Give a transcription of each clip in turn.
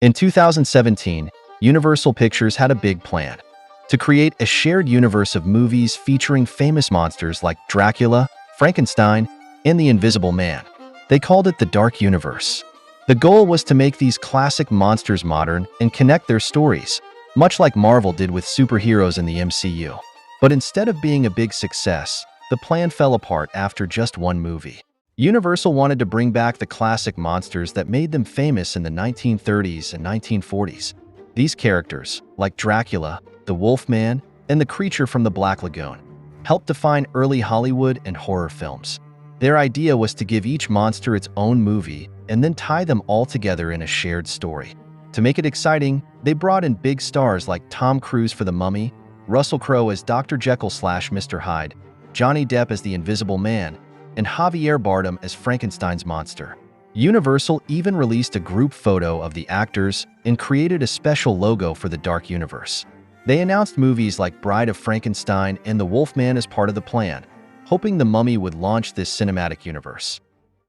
In 2017, Universal Pictures had a big plan to create a shared universe of movies featuring famous monsters like Dracula, Frankenstein, and the Invisible Man. They called it the Dark Universe. The goal was to make these classic monsters modern and connect their stories, much like Marvel did with superheroes in the MCU. But instead of being a big success, the plan fell apart after just one movie. Universal wanted to bring back the classic monsters that made them famous in the 1930s and 1940s. These characters, like Dracula, the Wolfman, and the creature from the Black Lagoon, helped define early Hollywood and horror films. Their idea was to give each monster its own movie and then tie them all together in a shared story. To make it exciting, they brought in big stars like Tom Cruise for The Mummy, Russell Crowe as Dr. Jekyll/Mr. Hyde, Johnny Depp as the Invisible Man, and Javier Bardem as Frankenstein's monster. Universal even released a group photo of the actors and created a special logo for the Dark Universe. They announced movies like Bride of Frankenstein and The Wolfman as part of the plan, hoping The Mummy would launch this cinematic universe.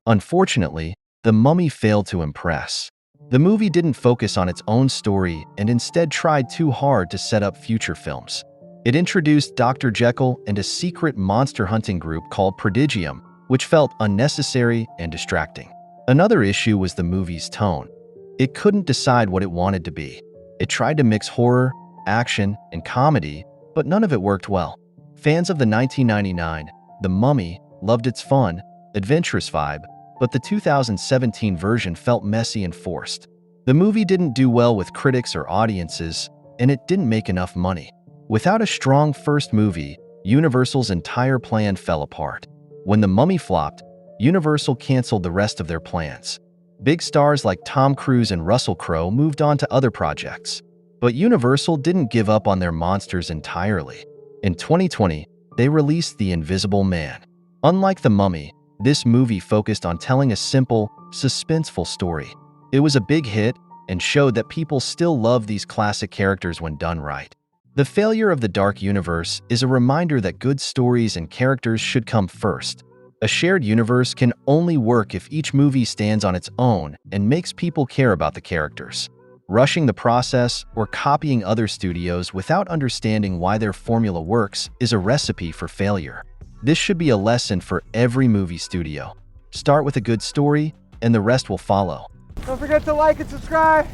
Unfortunately, The Mummy failed to impress. The movie didn't focus on its own story and instead tried too hard to set up future films. It introduced Dr. Jekyll and a secret monster hunting group called Prodigium, which felt unnecessary and distracting. Another issue was the movie's tone. It couldn't decide what it wanted to be. It tried to mix horror, action, and comedy, but none of it worked well. Fans of the 1999 The Mummy loved its fun, adventurous vibe, but the 2017 version felt messy and forced. The movie didn't do well with critics or audiences, and it didn't make enough money. Without a strong first movie, Universal's entire plan fell apart. When The Mummy flopped, Universal canceled the rest of their plans. Big stars like Tom Cruise and Russell Crowe moved on to other projects. But Universal didn't give up on their monsters entirely. In 2020, they released The Invisible Man. Unlike The Mummy, this movie focused on telling a simple, suspenseful story. It was a big hit and showed that people still love these classic characters when done right. The failure of the Dark Universe is a reminder that good stories and characters should come first. A shared universe can only work if each movie stands on its own and makes people care about the characters. Rushing the process or copying other studios without understanding why their formula works is a recipe for failure. This should be a lesson for every movie studio. Start with a good story, and the rest will follow. Don't forget to like and subscribe.